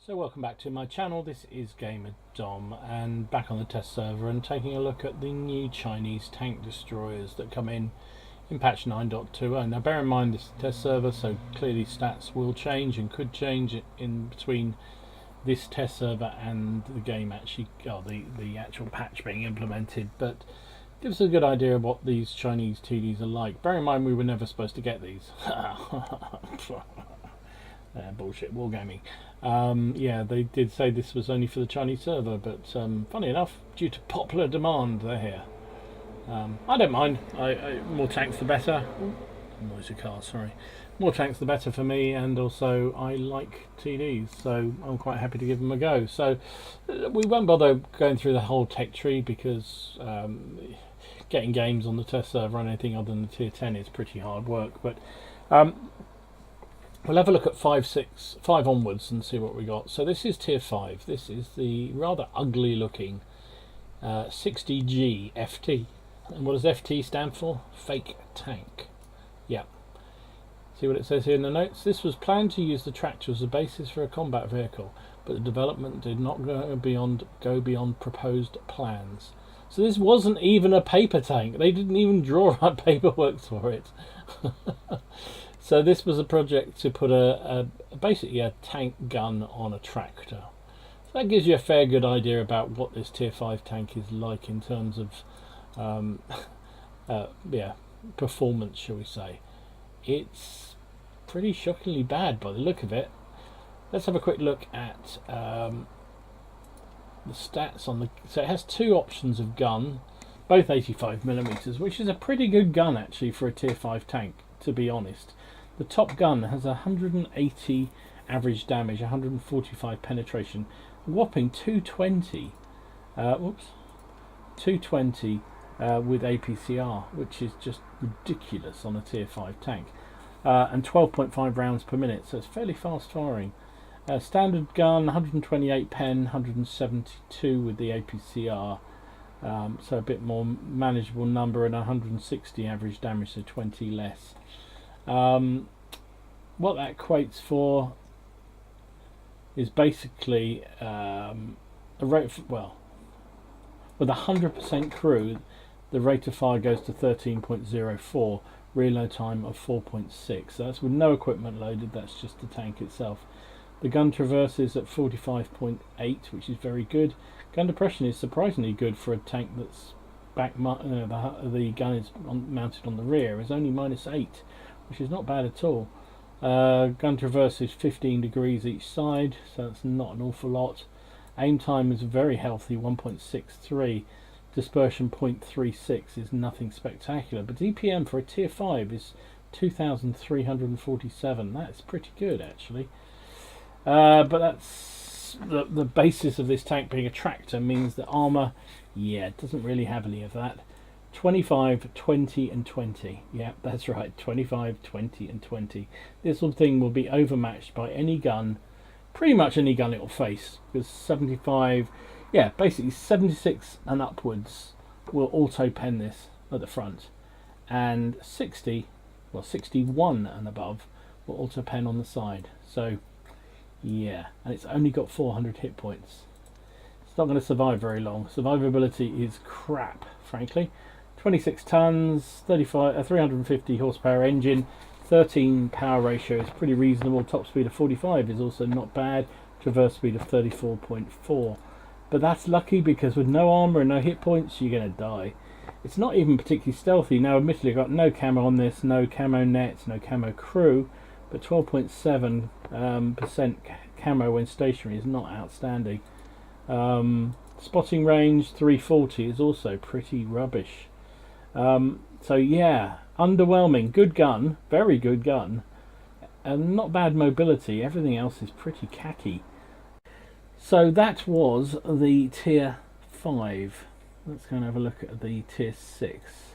So welcome back to my channel. This is Gamer Dom, and back on the test server and taking a look at the new Chinese tank destroyers that come in patch 9.20. Now bear in mind this is a test server, so clearly stats will change and could change in between this test server and the game actually, the actual patch being implemented, but gives us a good idea of what these Chinese TDs are like. Bear in mind we were never supposed to get these. Bullshit wargaming. Yeah, they did say this was only for the Chinese server, but funny enough, due to popular demand, they're here. I don't mind. More tanks the better. Ooh, noisy car, sorry. More tanks the better for me, and also I like TDs, so I'm quite happy to give them a go. So we won't bother going through the whole tech tree because getting games on the test server on anything other than the tier 10 is pretty hard work. But we'll have a look at 5 onwards and see what we got. So this is tier 5. This is the rather ugly looking 60G FT. And what does FT stand for? Fake tank. Yeah. See what it says here in the notes? This was planned to use the tractor as a basis for a combat vehicle, but the development did not go beyond proposed plans. So this wasn't even a paper tank. They didn't even draw up paperwork for it. So this was a project to put basically a tank gun on a tractor. So that gives you a fair good idea about what this tier 5 tank is like in terms of performance, shall we say. It's pretty shockingly bad by the look of it. Let's have a quick look at the stats on the. So it has two options of gun, both 85mm, which is a pretty good gun actually for a tier 5 tank, to be honest. The top gun has 180 average damage, 145 penetration, a whopping 220. 220 with APCR, which is just ridiculous on a tier 5 tank, and 12.5 rounds per minute, so it's fairly fast firing. Standard gun, 128 pen, 172 with the APCR, so a bit more manageable number, and 160 average damage, so 20 less. What that equates for is basically a rate of, with 100% crew, the rate of fire goes to 13.04, reload time of 4.6. So that's with no equipment loaded, that's just the tank itself. The gun traverses at 45.8, which is very good. Gun depression is surprisingly good for a tank that's the gun is mounted on the rear, is only -8, which is not bad at all. Gun traverse is 15 degrees each side, so that's not an awful lot. Aim time is very healthy, 1.63. Dispersion 0.36 is nothing spectacular, but DPM for a tier 5 is 2,347. That's pretty good actually. But that's the basis of this tank being a tractor, means that armor, it doesn't really have any of that. 25, 20 and 20. Yeah, that's right, 25, 20 and 20. This whole thing will be overmatched by any gun, pretty much any gun it will face, because 75, basically 76 and upwards will auto pen this at the front, and 61 and above will auto pen on the side. So and it's only got 400 hit points. It's not going to survive very long. Survivability is crap, frankly. 26 tons, 350 horsepower engine, 13 power ratio is pretty reasonable. Top speed of 45 is also not bad. Traverse speed of 34.4. But that's lucky, because with no armor and no hit points, you're going to die. It's not even particularly stealthy. Now, admittedly, I've got no camo on this, no camo net, no camo crew, but 12.7% camo when stationary is not outstanding. Spotting range 340 is also pretty rubbish. So yeah, underwhelming. Good gun, very good gun, and not bad mobility. Everything else is pretty khaki. So that was the tier 5. Let's go and have a look at the tier 6.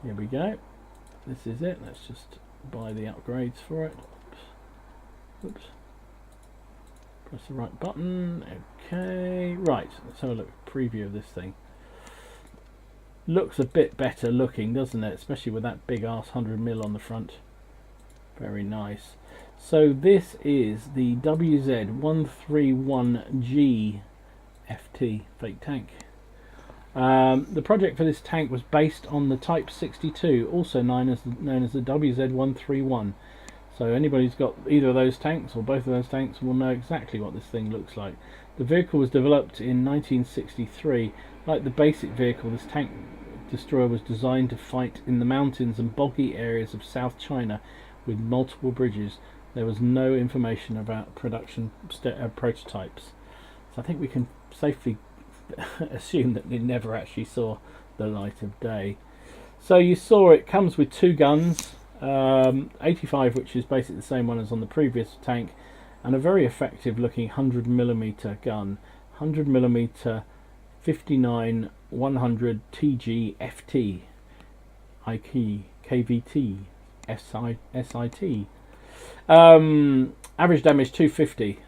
Here we go. This is it. Let's just buy the upgrades for it. Oops. Press the right button. Okay. Right. Let's have a look. Preview of this thing. Looks a bit better looking, doesn't it? Especially with that big ass 100mm on the front. Very nice. So this is the WZ131G FT fake tank. The project for this tank was based on the Type 62, also known as the WZ131. So anybody who's got either of those tanks or both of those tanks will know exactly what this thing looks like. The vehicle was developed in 1963. Like the basic vehicle, this tank destroyer was designed to fight in the mountains and boggy areas of South China with multiple bridges. There was no information about production prototypes. So I think we can safely assume that it never actually saw the light of day. So you saw it comes with two guns, 85, which is basically the same one as on the previous tank, and a very effective looking 100mm gun, 100mm 59 100 TG FT IK KVT SIT. Average damage 250,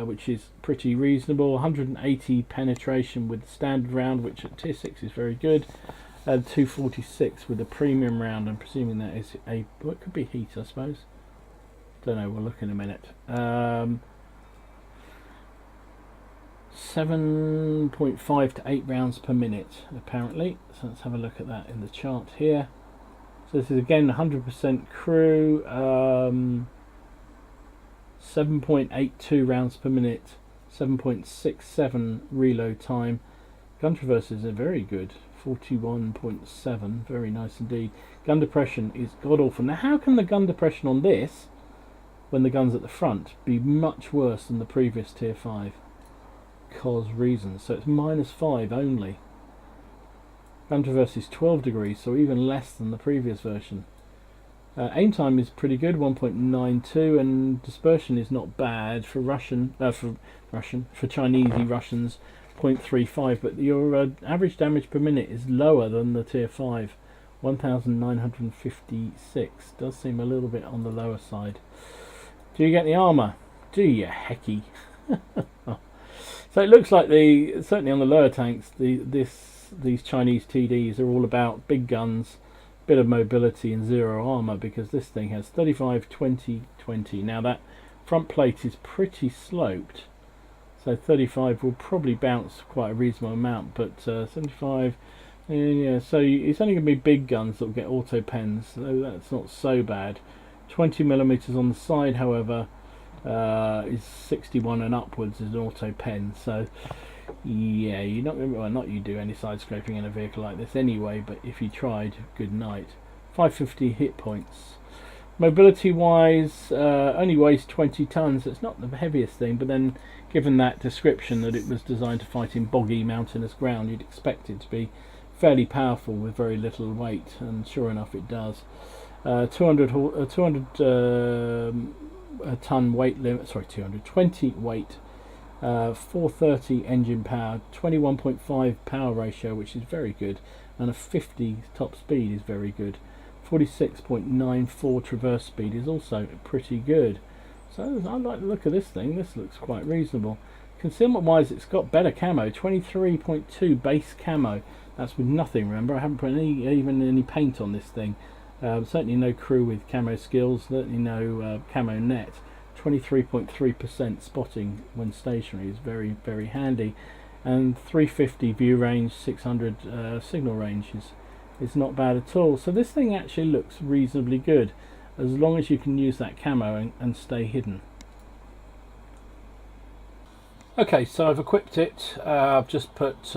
which is pretty reasonable. 180 penetration with the standard round, which at tier 6 is very good. 246 with a premium round. I'm presuming that is a, well, it could be heat, I suppose. Don't know, we'll look in a minute. 7.5 to 8 rounds per minute, apparently. So let's have a look at that in the chart here. So this is again 100% crew. 7.82 rounds per minute, 7.67 reload time. Gun traverses are very good, 41.7, very nice indeed. Gun depression is god awful. Now how can the gun depression on this, when the gun's at the front, be much worse than the previous tier 5? Cause reasons. So it's -5 only. Gun traverse is 12 degrees, so even less than the previous version. Aim time is pretty good, 1.92, and dispersion is not bad for Chinese Russians, 0.35. But your average damage per minute is lower than the tier 5, 1,956. Does seem a little bit on the lower side. Do you get the armor? Do you, hecky? So it looks like certainly on the lower tanks, these Chinese TDs are all about big guns, bit of mobility and zero armor, because this thing has 35, 20, 20. Now that front plate is pretty sloped, so 35 will probably bounce quite a reasonable amount, but 75, yeah, so it's only going to be big guns that will get auto pens, so that's not so bad. 20mm on the side, however, is 61 and upwards is an auto pen, so yeah, you're not going to, well, not you do any side scraping in a vehicle like this anyway, but if you tried, good night. 550 hit points. Mobility wise, only weighs 20 tons. It's not the heaviest thing, but then given that description that it was designed to fight in boggy mountainous ground, you'd expect it to be fairly powerful with very little weight, and sure enough it does. 200 ton weight limit, sorry, 220 weight. 430 engine power, 21.5 power ratio, which is very good, and a 50 top speed is very good. 46.94 traverse speed is also pretty good. So I like the look of this thing. This looks quite reasonable. Concealment wise, it's got better camo, 23.2 base camo. That's with nothing, remember. I haven't put even any paint on this thing. Certainly no crew with camo skills, certainly no camo net. 23.3% spotting when stationary is very, very handy, and 350 view range, 600 signal range is not bad at all. So this thing actually looks reasonably good, as long as you can use that camo and stay hidden. Okay, so I've equipped it. I've just put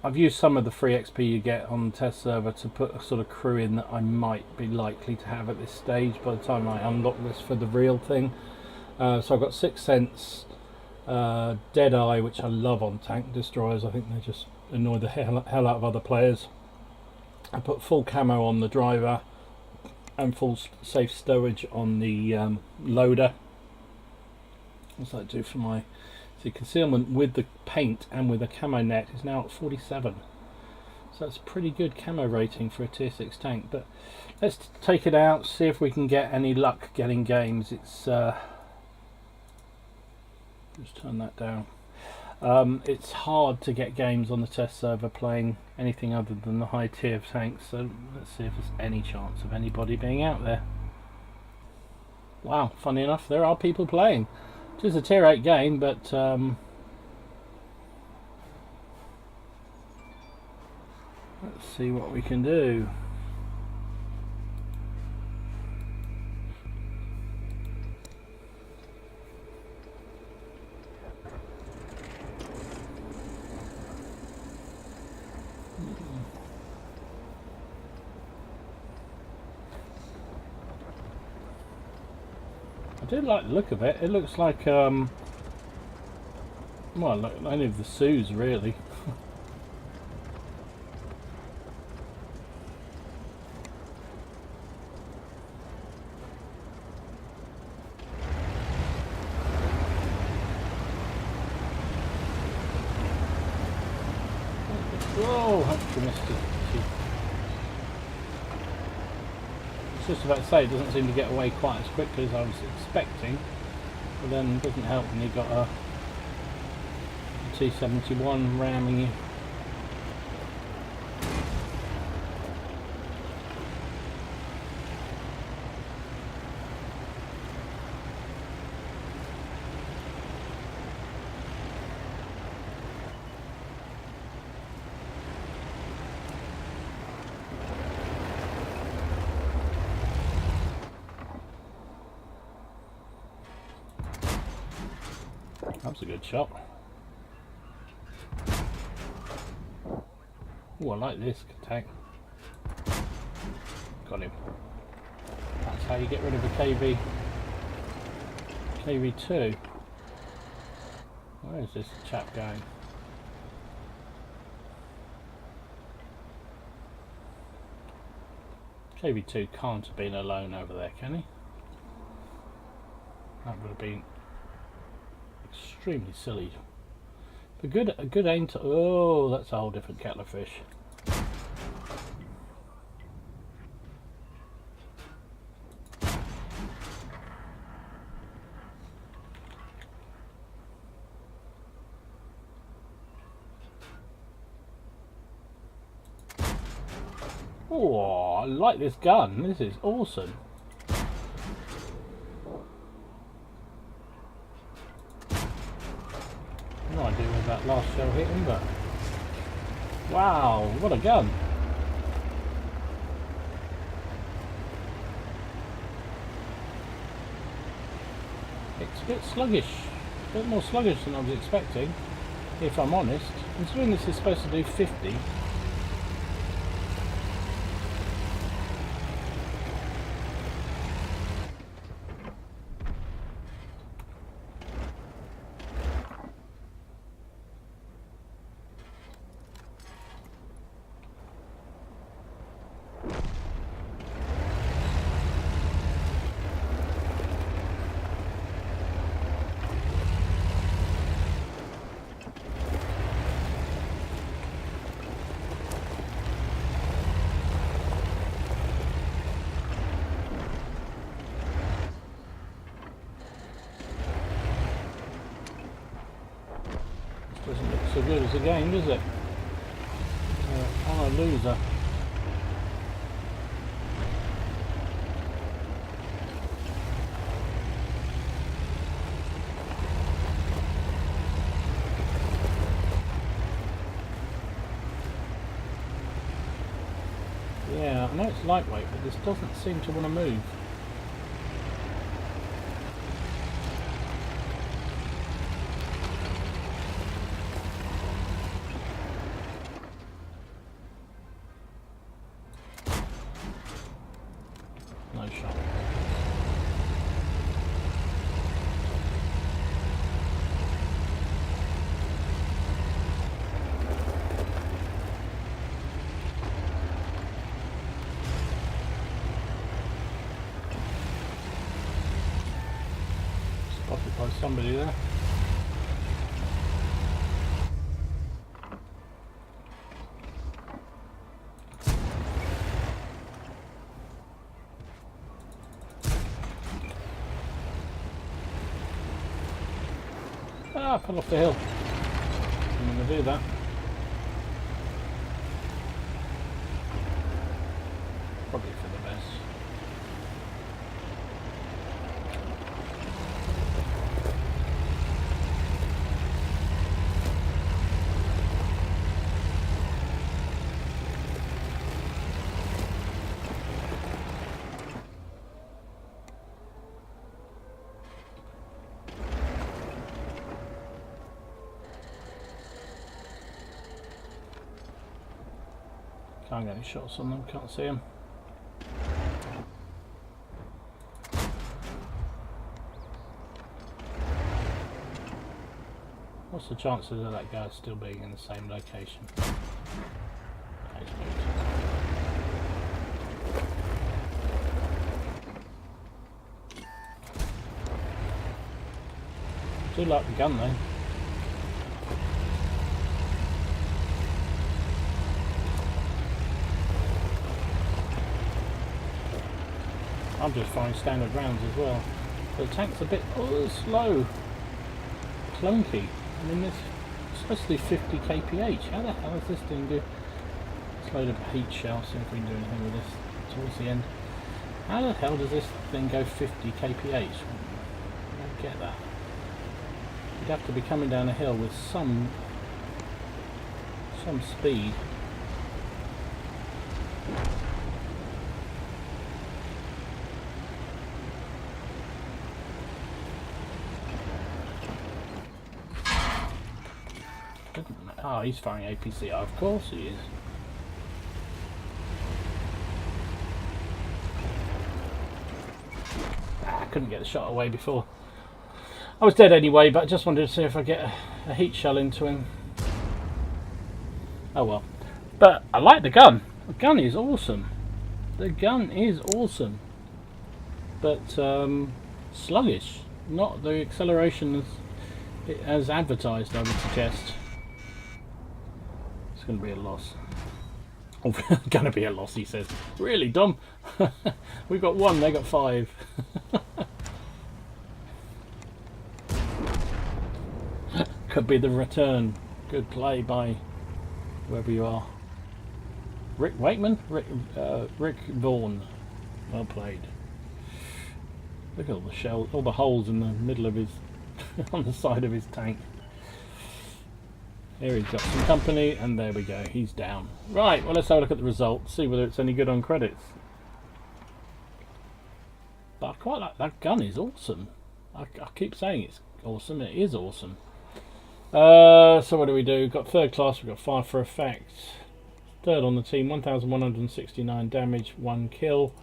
I've used some of the free XP you get on the test server to put a sort of crew in that I might be likely to have at this stage by the time I unlock this for the real thing. So I've got 6 Sense, Deadeye, which I love on tank destroyers. I think they just annoy the hell out of other players. I put full camo on the driver and full safe stowage on the loader. What's that do for my... See, concealment with the paint and with a camo net is now at 47. So that's a pretty good camo rating for a tier 6 tank. But let's take it out, see if we can get any luck getting games. It's just turn that down. It's hard to get games on the test server playing anything other than the high tier tanks. So let's see if there's any chance of anybody being out there. Wow, funny enough, there are people playing. It is a tier 8 game, but let's see what we can do. I do like the look of it. It looks like, well, like any of the Sues, really. Whoa, actually missed it. I was just about to say, it doesn't seem to get away quite as quickly as I was expecting, but then it doesn't help when you've got a T-71 ramming you. That was a good shot. Oh, I like this attack. Got him. That's how you get rid of a KV2. Where is this chap going? KV2 can't have been alone over there, can he? That would have been extremely silly. But a good aim to... Oh, that's a whole different kettle of fish. Oh, I like this gun. This is awesome. No idea where that last shell hit him, but wow, what a gun! It's a bit sluggish, a bit more sluggish than I was expecting, if I'm honest. Considering this is supposed to do 50. Doesn't look so good as a game, does it? I'm a loser. Yeah, I know it's lightweight, but this doesn't seem to want to move. No shot. Spotted by somebody there. Ah, fell off the hill. I'm going to do that. Probably for the best. Can't get any shots on them, can't see them. What's the chances of that guy still being in the same location? He's moved. I do like the gun though. I'm just firing standard rounds as well. But the tank's a bit slow. Clunky. I mean, it's supposed to do 50 kph. How the hell does this thing do? Let's load up a heat shell, see if we can do anything with this towards the end. How the hell does this thing go 50 kph? I don't get that. You'd have to be coming down a hill with some speed. Oh, he's firing APC. Oh, of course he is. I couldn't get the shot away before. I was dead anyway, but I just wanted to see if I get a heat shell into him. Oh well. But I like the gun. The gun is awesome. The gun is awesome. But sluggish. Not the acceleration as advertised, I would suggest. It's going to be a loss. Oh, going to be a loss, he says. Really, Dom? We've got 1, they got 5. Could be the return. Good play by whoever you are. Rick Wakeman? Rick Vaughan. Well played. Look at all the shells, all the holes in the middle of his, on the side of his tank. Here he's got some company, and there we go, he's down. Right, well let's have a look at the results, see whether it's any good on credits. But I quite like that gun, is awesome. I keep saying it's awesome, it is awesome. So what do we do? We've got third class, we've got 5 for effect. Third on the team, 1,169 damage, 1 kill.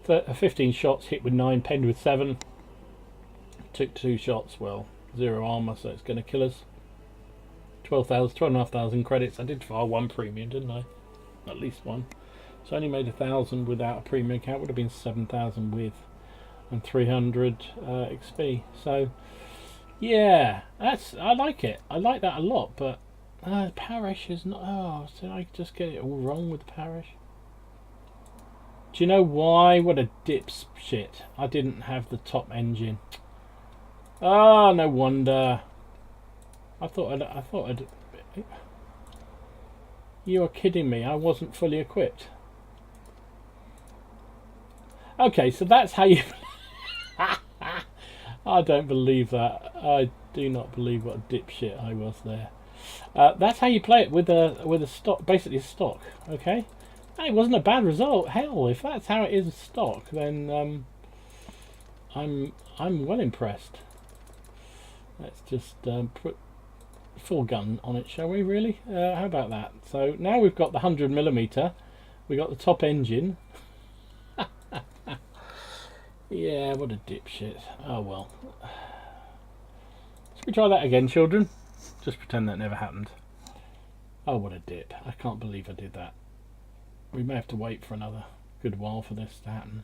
15 shots, hit with 9, penned with 7. Took 2 shots, well, 0 armour, so it's going to kill us. 12,500 credits. I did file 1 premium, didn't I? At least 1. So I only made 1,000 without a premium account. Would have been 7,000 with, and 300 XP. So yeah, I like it. I like that a lot. But parish is not. Oh, did I just get it all wrong with the parish? Do you know why? What a dipshit! I didn't have the top engine. Ah, no wonder. I thought I'd. You are kidding me. I wasn't fully equipped. Okay, so that's how you. I don't believe that. I do not believe what a dipshit I was there. That's how you play it with a stock, basically a stock. Okay, it wasn't a bad result. Hell, if that's how it is stock, then I'm well impressed. Let's just put full gun on it, shall we? Really? How about that? So now we've got the 100mm. We got the top engine. Yeah, what a dipshit. Oh well. Should we try that again, children? Just pretend that never happened. Oh, what a dip. I can't believe I did that. We may have to wait for another good while for this to happen.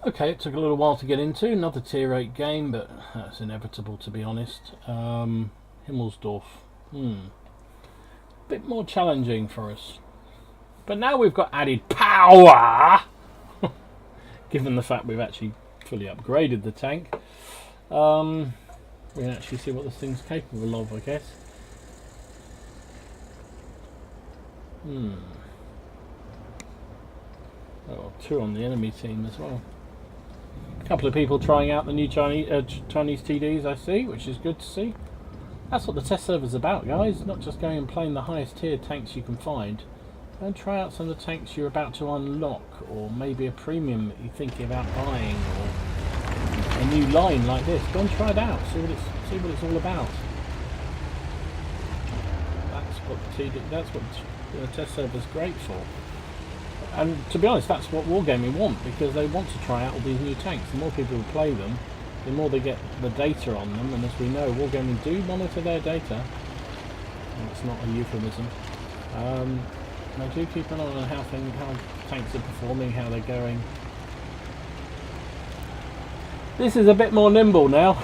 Okay, it took a little while to get into. Another tier 8 game, but that's inevitable, to be honest. Himmelsdorf. Bit more challenging for us. But now we've got added power! Given the fact we've actually fully upgraded the tank. We can actually see what this thing's capable of, I guess. Oh, 2 on the enemy team as well. A couple of people trying out the new Chinese TDs, I see, which is good to see. That's what the test server's about, guys. Not just going and playing the highest tier tanks you can find. Go and try out some of the tanks you're about to unlock, or maybe a premium that you're thinking about buying, or a new line like this. Go and try it out. See what it's all about. That's what The test server's great for. And to be honest, that's what Wargaming want, because they want to try out all these new tanks. The more people who play them, the more they get the data on them, and as we know, Wargaming do monitor their data. And it's not a euphemism. They do keep an eye on how tanks are performing, how they're going. This is a bit more nimble now.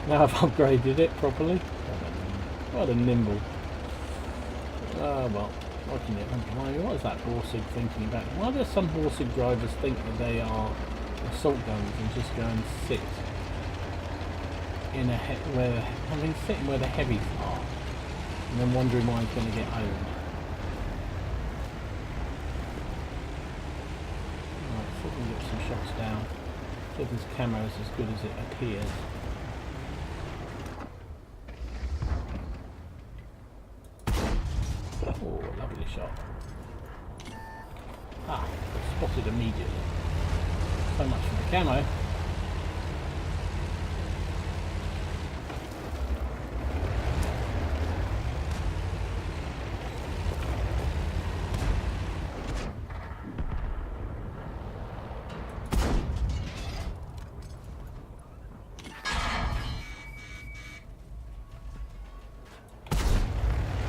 Now I've upgraded it properly. What a nimble. Well, what can you? What is that Borsig thinking about? Why do some Borsig drivers think that they are assault guns and just go and sit in sitting where the heavies are, and then wondering why it's going to get owned? Right, see if we can get some shots down. See if this camo is as good as it appears. Oh, lovely shot. Ah, spotted immediately. So much for the camo.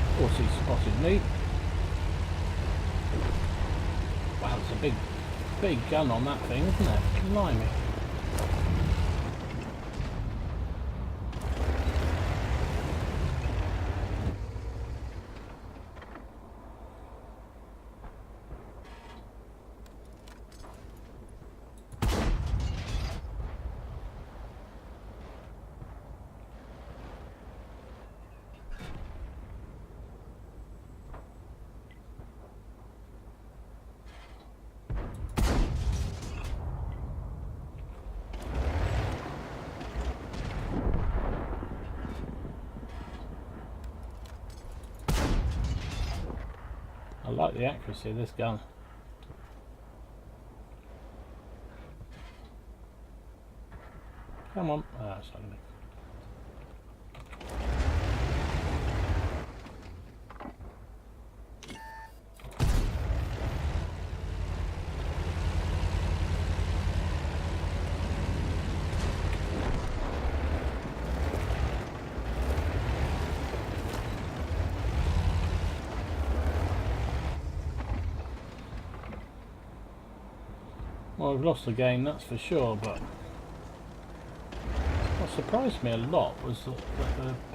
Of course he spotted me. Wow, it's a big gun on that thing, isn't it? Blimey. I like the accuracy of this gun. Come on. Ah, sorry. Well, we've lost the game, that's for sure, but what surprised me a lot was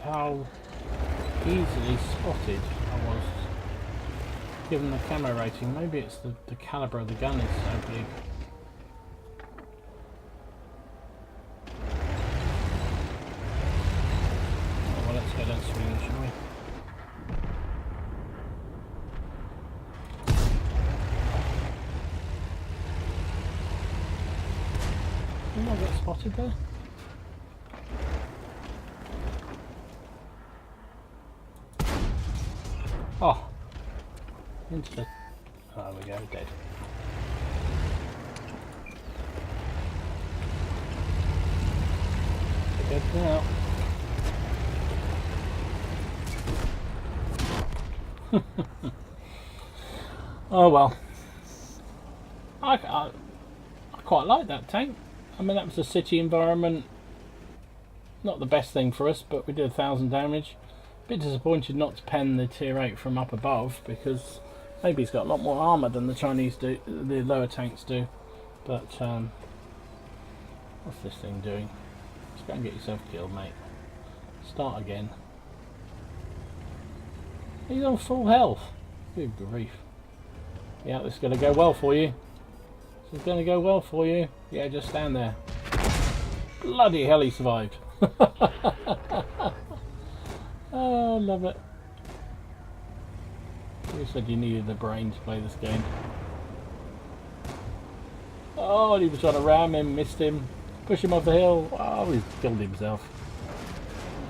how easily spotted I was given the camo rating. Maybe it's the calibre of the gun is so big. Oh, well, let's go down swinging, shall we? Didn't I get spotted there? Oh, into the... Oh, there we go, dead. Dead now. Oh well. I quite like that tank. I mean, that was a city environment. Not the best thing for us, but we did 1,000 damage. Bit disappointed not to pen the tier 8 from up above, because maybe he's got a lot more armour than the Chinese do, the lower tanks do. But what's this thing doing? Just go and get yourself killed, mate. Start again. He's on full health. Good grief. Yeah, this is going to go well for you. This is going to go well for you. Yeah, just stand there. Bloody hell, he survived. Oh, I love it. You said you needed the brain to play this game. Oh, and he was trying to ram him, missed him, push him off the hill. Oh, he's killed himself.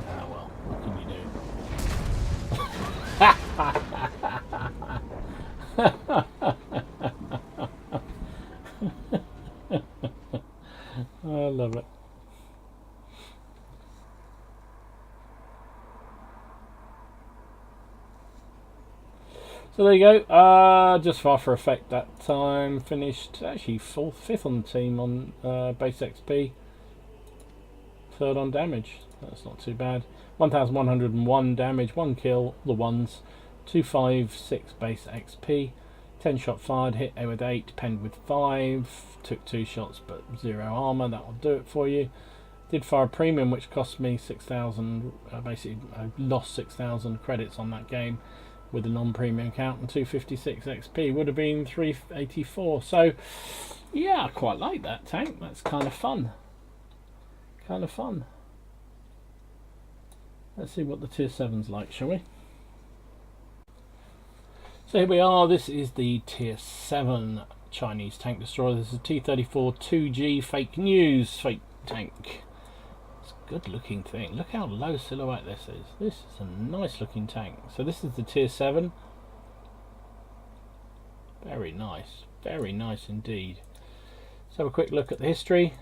Ah, well, what can you do? I love it. So there you go. Just for effect that time. Finished actually 5th on the team on base XP. 3rd on damage. That's not too bad. 1,101 damage, 1 kill, the ones. 256 base XP. 10 shot fired, hit with 8, penned with 5. Took 2 shots but 0 armor. That will do it for you. Did fire a premium, which cost me 6,000. Basically, I lost 6,000 credits on that game with a non-premium account, and 256 XP would have been 384. So, yeah, I quite like that tank. That's kind of fun. Kind of fun. Let's see what the tier 7's like, shall we? So here we are. This is the tier 7 Chinese tank destroyer. This is a T-34 2G fake news fake tank. Good looking thing. Look how low silhouette this is. This is a nice looking tank. So this is the tier 7. Very nice. Very nice indeed. Let's have a quick look at the history.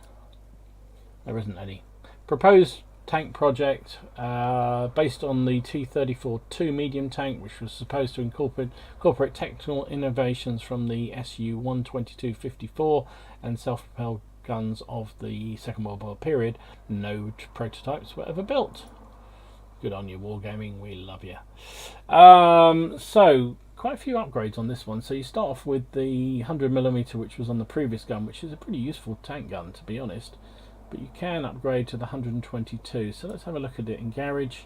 There isn't any. Proposed tank project based on the T-34-2 medium tank, which was supposed to incorporate technical innovations from the Su-122-54 and self-propelled guns of the Second World War period. No prototypes were ever built. Good on you, Wargaming, we love you. So quite a few upgrades on this one. So you start off with the 100mm, which was on the previous gun, which is a pretty useful tank gun, to be honest, but you can upgrade to the 122. So let's have a look at it in garage.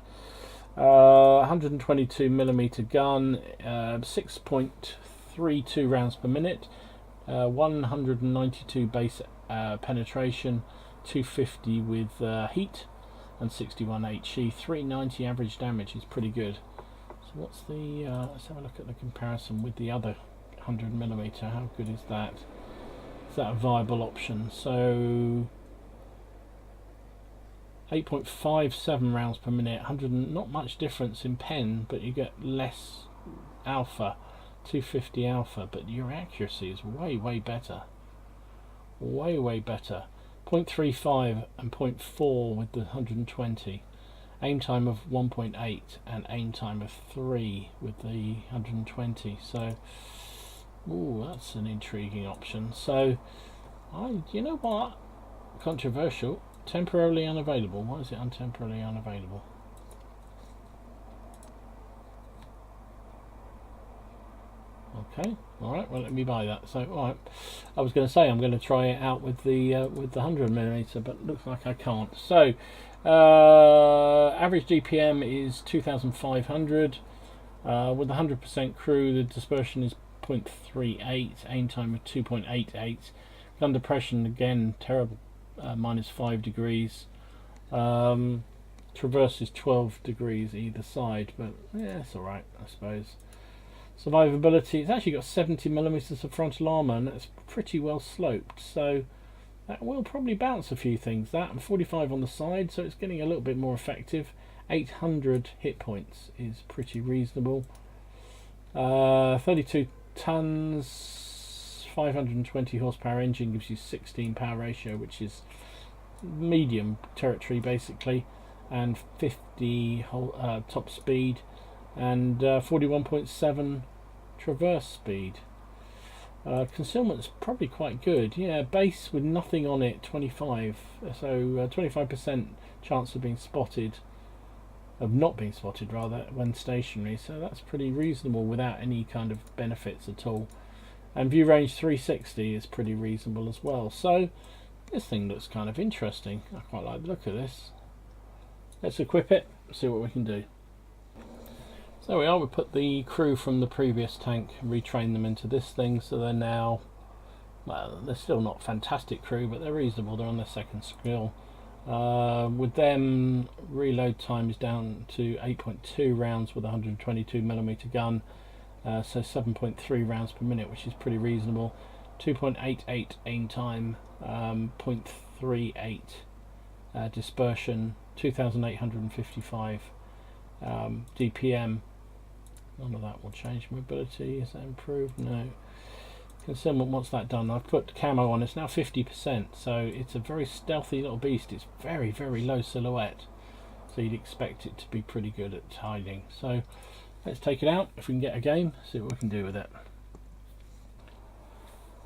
122mm gun, 6.32 rounds per minute, 192 base penetration, 250 with heat, and 61 HE. 390 average damage is pretty good. So what's the let's have a look at the comparison with the other 100mm. How good is that? Is that a viable option? So 8.57 rounds per minute, 100, not much difference in pen, but you get less alpha, 250 alpha, but your accuracy is way better. Way better. 0.35 and 0.4 with the 120. Aim time of 1.8 and aim time of 3 with the 120. So, ooh, that's an intriguing option. So, you know what? Controversial. Temporarily unavailable. Why is it temporarily unavailable? Okay, all right. Well, let me buy that. So, all right. I was going to say I'm going to try it out with the 100mm, but looks like I can't. So, average DPM is 2,500. With 100% crew, the dispersion is 0.38. Aim time of 2.88. Gun depression again terrible. -5 degrees. Traverse is 12 degrees either side, but yeah, it's alright, I suppose. Survivability, it's actually got 70mm of frontal armour, and that's pretty well sloped, so that will probably bounce a few things. That, and 45 on the side, so it's getting a little bit more effective. 800 hit points is pretty reasonable. 32 tons. 520 horsepower engine gives you 16 power ratio, which is medium territory basically, and 50 top speed, and 41.7 traverse speed. Concealment's probably quite good. Yeah, base with nothing on it, 25. So 25% chance of being spotted, of not being spotted rather, when stationary. So that's pretty reasonable without any kind of benefits at all. And view range 360 is pretty reasonable as well. So this thing looks kind of interesting. I quite like the look of this. Let's equip it, see what we can do. So there we are. We put the crew from the previous tank, retrain them into this thing, so they're now, well, they're still not fantastic crew, but they're reasonable. They're on their second skill. With them, reload time is down to 8.2 rounds with a 122mm gun. So 7.3 rounds per minute, which is pretty reasonable. 2.88 aim time, 0.38 dispersion, 2,855 DPM. None of that will change. Mobility, is that improved? No. Concealment, what's that done? I've put camo on, it's now 50%, so it's a very stealthy little beast. It's very low silhouette, so you'd expect it to be pretty good at hiding. So Let's take it out if we can get a game, see what we can do with it.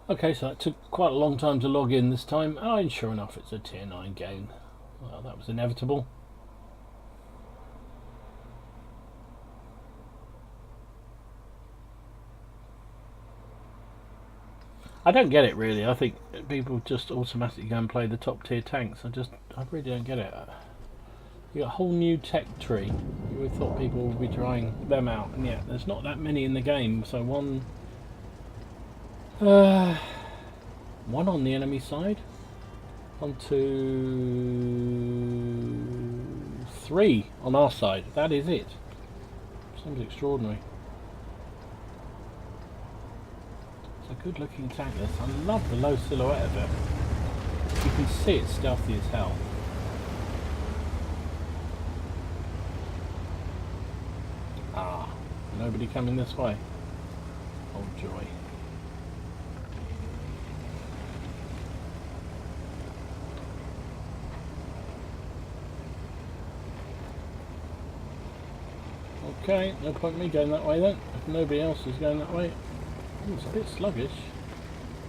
Okay, so it took quite a long time to log in this time. Oh, and sure enough, it's a tier 9 game. Well, that was inevitable. I don't get it really. I think people just automatically go and play the top tier tanks. I really don't get it. You got a whole new tech tree. You would have thought people would be trying them out, and yet there's not that many in the game. So one on the enemy side, 1, 2, 3 on our side. That is it. Seems extraordinary. It's a good looking tank this. I love the low silhouette of it. You can see it's stealthy as hell. Ah, nobody coming this way. Oh joy. Okay, no point me going that way then, if nobody else is going that way. Ooh, it's a bit sluggish.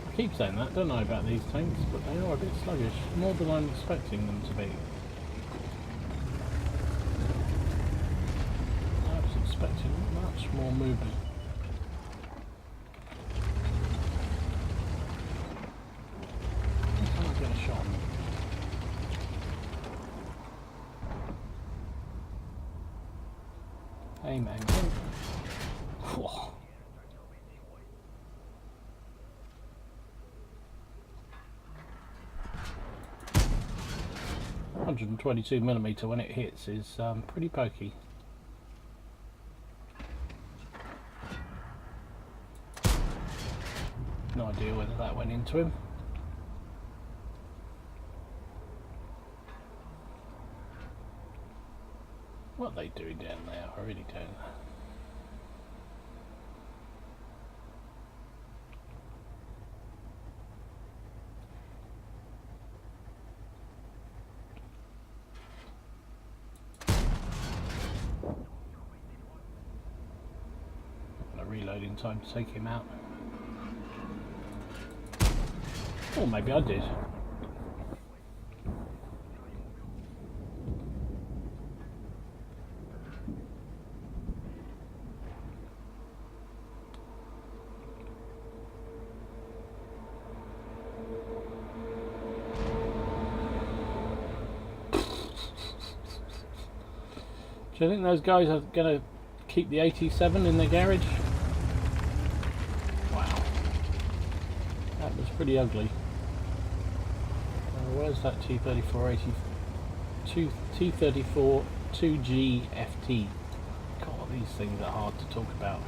I keep saying that, don't I, about these tanks, but they are a bit sluggish, more than I'm expecting them to be. I was expecting much more movement. I can't get a shot on them. Aim, aim, aim. Whoa. .122mm when it hits is pretty pokey. No idea whether that went into him. What are they doing down there? I really don't. Reloading time to take him out. Or maybe I did. Do you think those guys are going to keep the 87 in their garage? That was pretty ugly. Where's that T-34 T-34 2GFT? God, these things are hard to talk about.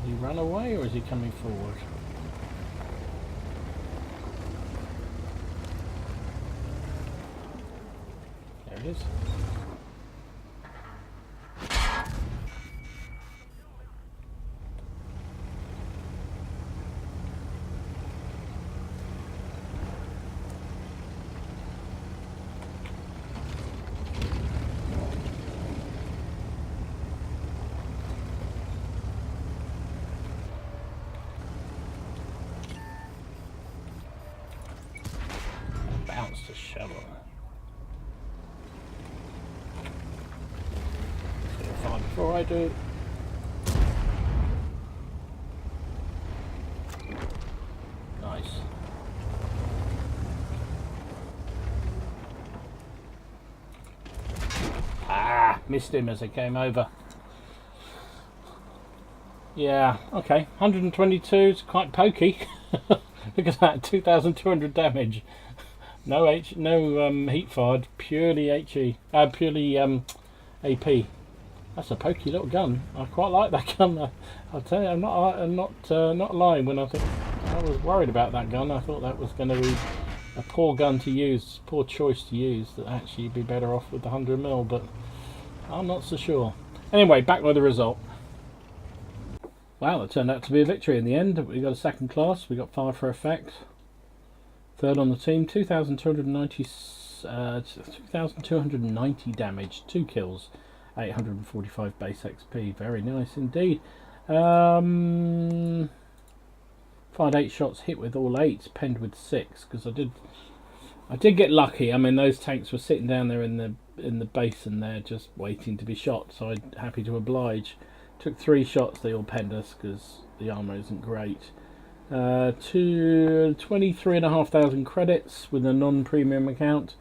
Did he run away or is he coming forward? There it is. To shovel. Fine before I do. Nice. Ah, missed him as I came over. Yeah, okay. 122 is quite pokey. Look at that, 2,200 damage. No heat fired, purely purely AP. That's a pokey little gun. I quite like that gun. I'll tell you, I'm not lying when I think I was worried about that gun. I thought that was going to be a poor gun to use, poor choice to use. That actually you'd be better off with the 100mm, but I'm not so sure. Anyway, back with the result. Wow, it turned out to be a victory in the end. We got a second class. We got fire for effect. Third on the team, 2,290 damage, 2 kills, 845 base XP. Very nice indeed. Fired 8 shots, hit with all 8, penned with 6. Because I did get lucky. I mean, those tanks were sitting down there in the basin there, just waiting to be shot. So I'm happy to oblige. Took 3 shots. They all penned us because the armor isn't great. 23,500 credits with a non-premium account.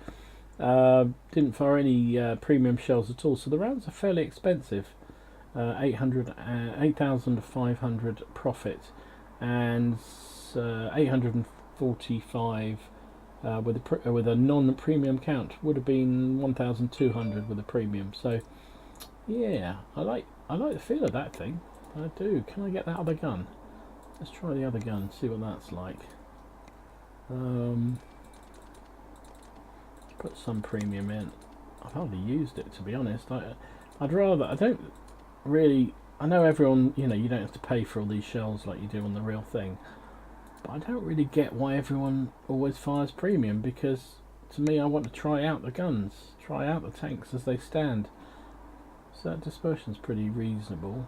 Didn't fire any premium shells at all, so the rounds are fairly expensive. 8,500 profit and 845 with a non-premium count. Would have been 1,200 with a premium. So yeah, I like the feel of that thing. I do. Can I get that other gun? Let's try the other gun, see what that's like. Put some premium in. I've hardly used it, to be honest. I'd rather. I don't really. I know everyone. You know, you don't have to pay for all these shells like you do on the real thing. But I don't really get why everyone always fires premium, because to me, I want to try out the guns, try out the tanks as they stand. So that dispersion's pretty reasonable.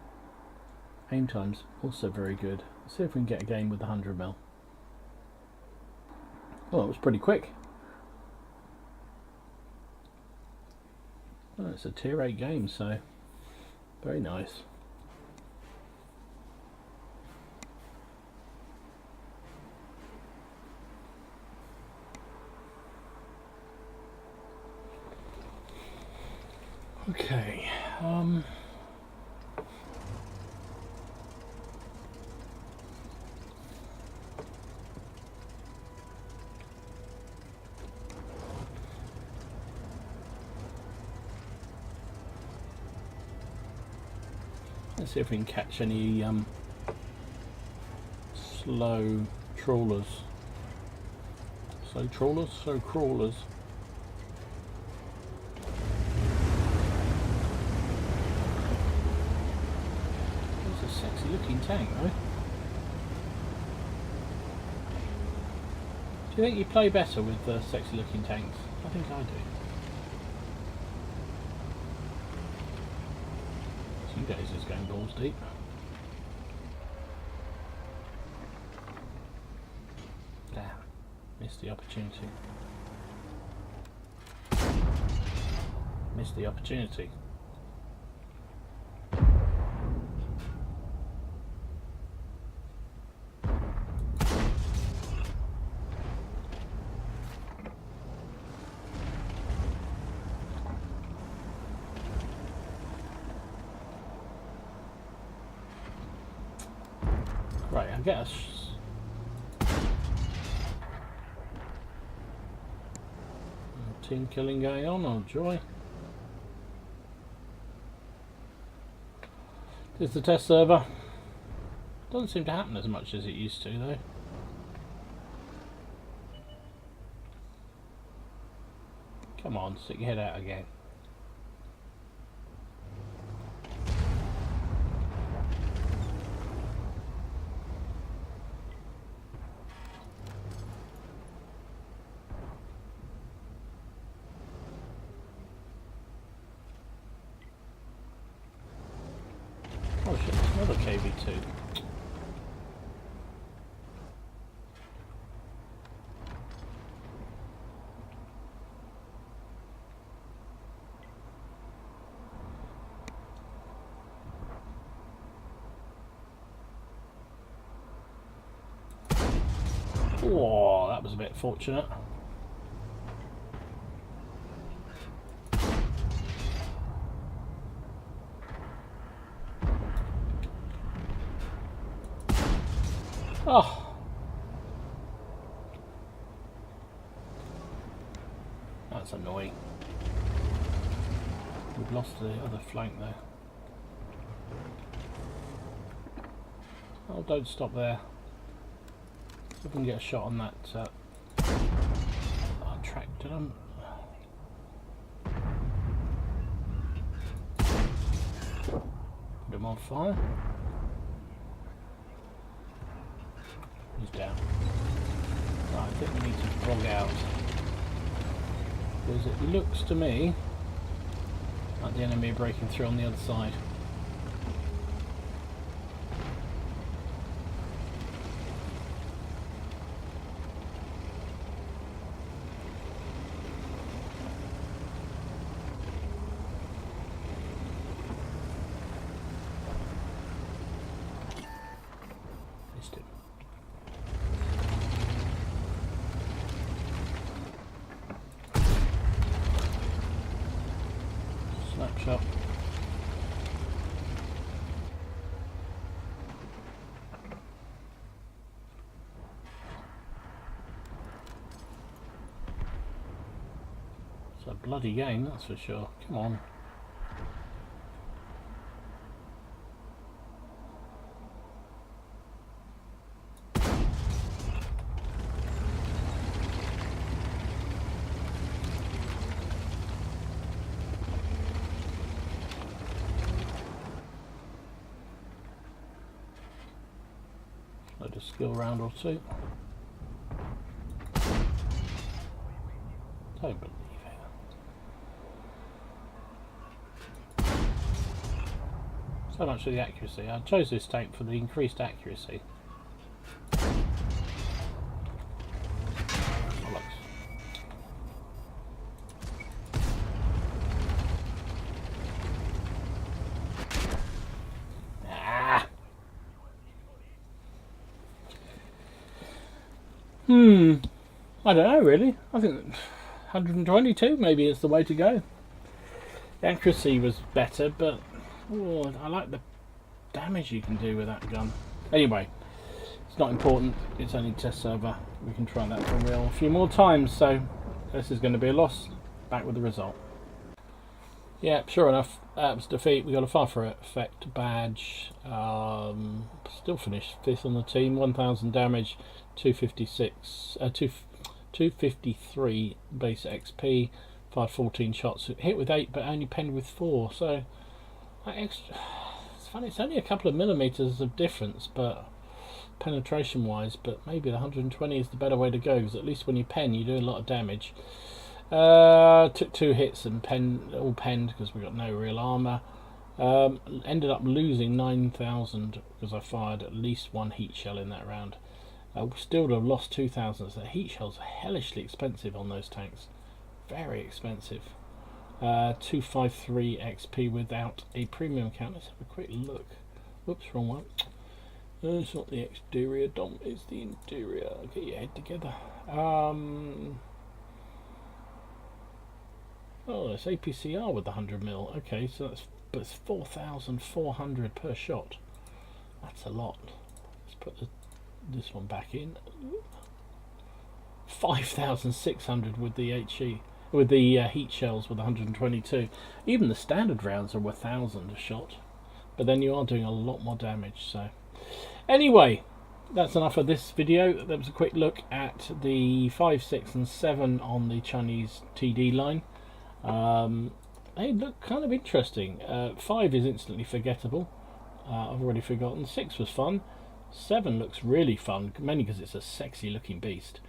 Aim time's also very good. Let's see if we can get a game with the 100mm. Well, that was pretty quick. Well, it's a tier 8 game, so very nice. Okay. Let's see if we can catch any slow trawlers. Slow trawlers? Slow crawlers. It's a sexy looking tank though. Do you think you play better with sexy looking tanks? I think I do. You guys is going balls deep. Damn, missed the opportunity. Missed the opportunity. Right, I guess. Team killing going on, oh joy. This is the test server. Doesn't seem to happen as much as it used to though. Come on, stick your head out again. Oh shit, it's another KV2. Whoa, that was a bit fortunate. Oh, that's annoying. We've lost the other flank there. Oh, don't stop there. See if we can get a shot on that tractor. Put him on fire. He's down. Right, I think we need to bog out. Because it looks to me like the enemy are breaking through on the other side. Missed it. Snapshot. It's a bloody game, that's for sure. Come on. Load a skill round or two. Don't believe it. So much for the accuracy. I chose this tank for the increased accuracy. I don't know really. I think 122 maybe is the way to go. The accuracy was better, but I like the damage you can do with that gun. Anyway, it's not important. It's only test server. We can try that for real a few more times. So this is going to be a loss. Back with the result. Yeah, sure enough, that was defeat. We got a Fire Effect badge. Still finished 5th on the team. 1000 damage, 253 base XP, 514 shots. Hit with 8, but only penned with 4. So it's funny. It's only a couple of millimeters of difference, but penetration-wise. But maybe the 120 is the better way to go, because at least when you pen, you do a lot of damage. Took 2 hits and all penned because we got no real armor. Ended up losing 9,000 because I fired at least 1 heat shell in that round. Still would have lost 2,000. So heat shells are hellishly expensive on those tanks. Very expensive. 253 XP without a premium account. Let's have a quick look. Whoops, wrong one. It's not the exterior, Dom. It's the interior. Get your head together. Oh, it's APCR with the 100mm. Okay, so but it's 4,400 per shot. That's a lot. Let's put this one back in. 5,600 with the HE, with the heat shells with 122. Even the standard rounds are 1,000 a shot, but then you are doing a lot more damage. So, anyway, that's enough of this video. That was a quick look at the 5, 6, and 7 on the Chinese TD line. They look kind of interesting. 5 is instantly forgettable. I've already forgotten. 6 was fun. 7 looks really fun, mainly because it's a sexy looking beast.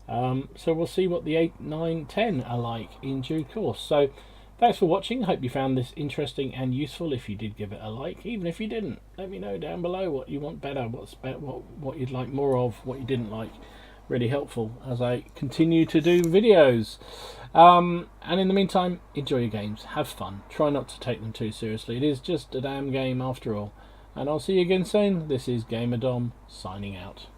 So we'll see what the 8, 9, 10 are like in due course. So thanks for watching. I hope you found this interesting and useful. If you did, give it a like. Even if you didn't, let me know down below what you want better, what you'd like more of, what you didn't like. Really helpful as I continue to do videos. And in the meantime, enjoy your games, have fun, try not to take them too seriously. It is just a damn game after all. And I'll see you again soon. This is GamerDom signing out.